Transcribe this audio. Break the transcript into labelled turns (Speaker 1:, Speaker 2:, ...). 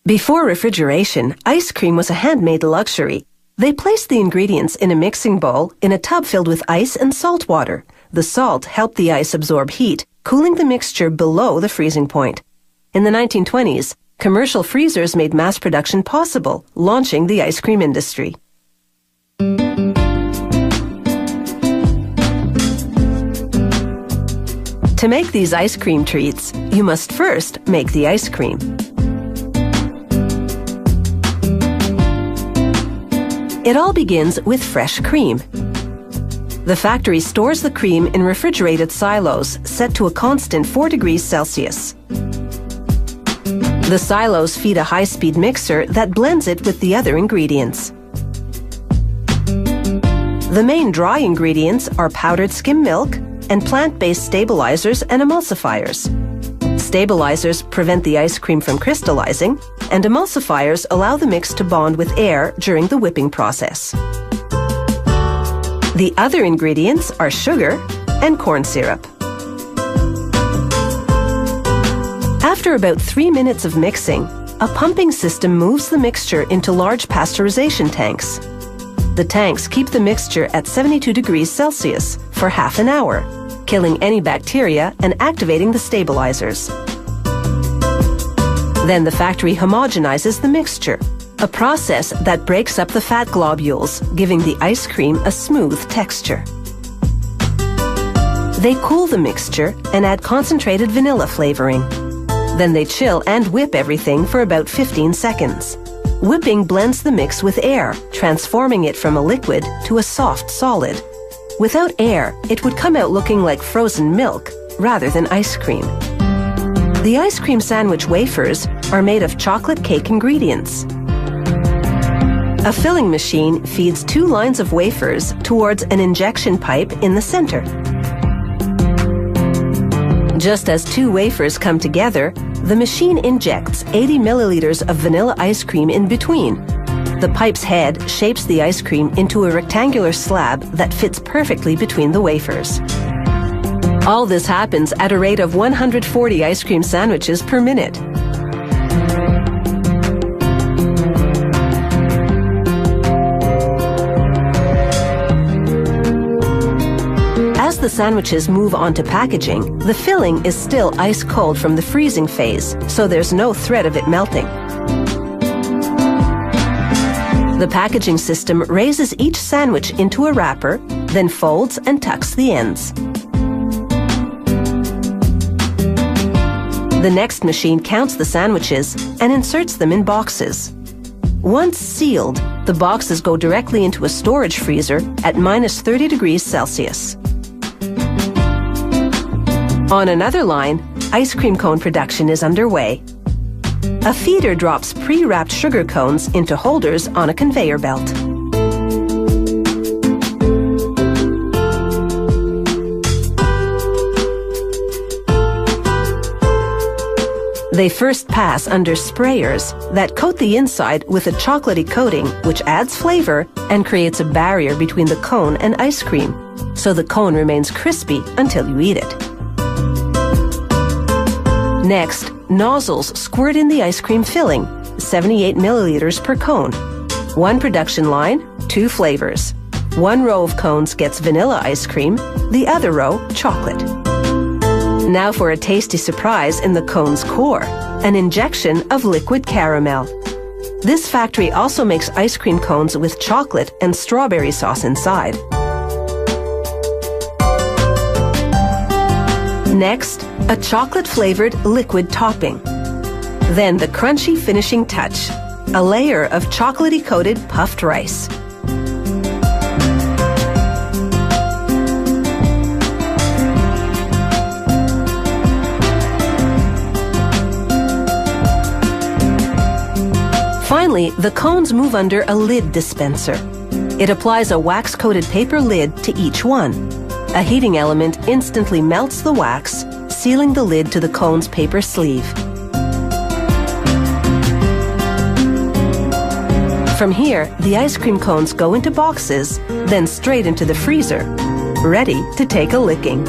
Speaker 1: Before refrigeration, ice cream was a handmade luxury. They placed the ingredients in a mixing bowl in a tub filled with ice and salt water. The salt helped the ice absorb heat, cooling the mixture below the freezing point. In the 1920s, commercial freezers made mass production possible, launching the ice cream industry. To make these ice cream treats, you must first make the ice cream. It all begins with fresh cream. The factory stores the cream in refrigerated silos set to a constant 4 degrees Celsius. The silos feed a high-speed mixer that blends it with the other ingredients. The main dry ingredients are powdered skim milk and plant-based stabilizers and emulsifiers. Stabilizers prevent the ice cream from crystallizing, and emulsifiers allow the mix to bond with air during the whipping process. The other ingredients are sugar and corn syrup. After about 3 minutes of mixing, a pumping system moves the mixture into large pasteurization tanks. The tanks keep the mixture at 72 degrees Celsius for half an hour, killing any bacteria and activating the stabilizers. Then the factory homogenizes the mixture, a process that breaks up the fat globules, giving the ice cream a smooth texture. They cool the mixture and add concentrated vanilla flavoring. Then they chill and whip everything for about 15 seconds. Whipping blends the mix with air, transforming it from a liquid to a soft solid. Without air, it would come out looking like frozen milk rather than ice cream. The ice cream sandwich wafers are made of chocolate cake ingredients. A filling machine feeds 2 lines of wafers towards an injection pipe in the center. Just as 2 wafers come together, the machine injects 80 milliliters of vanilla ice cream in between. The pipe's head shapes the ice cream into a rectangular slab that fits perfectly between the wafers. All this happens at a rate of 140 ice cream sandwiches per minute. As the sandwiches move on to packaging, the filling is still ice cold from the freezing phase, so there's no threat of it melting. The packaging system raises each sandwich into a wrapper, then folds and tucks the ends. The next machine counts the sandwiches and inserts them in boxes. Once sealed, the boxes go directly into a storage freezer at -30 degrees Celsius. On another line, ice cream cone production is underway. A feeder drops pre-wrapped sugar cones into holders on a conveyor belt. They first pass under sprayers that coat the inside with a chocolatey coating, which adds flavor and creates a barrier between the cone and ice cream, so the cone remains crispy until you eat it. Next, nozzles squirt in the ice cream filling, 78 milliliters per cone. 1 production line, 2 flavors. 1 row of cones gets vanilla ice cream, the other row chocolate. Now for a tasty surprise in the cone's core, an injection of liquid caramel. This factory also makes ice cream cones with chocolate and strawberry sauce inside. Next, a chocolate-flavored liquid topping. Then the crunchy finishing touch, a layer of chocolatey-coated puffed rice. Finally, the cones move under a lid dispenser. It applies a wax-coated paper lid to each one. A heating element instantly melts the wax, sealing the lid to the cone's paper sleeve. From here, the ice cream cones go into boxes, then straight into the freezer, ready to take a licking.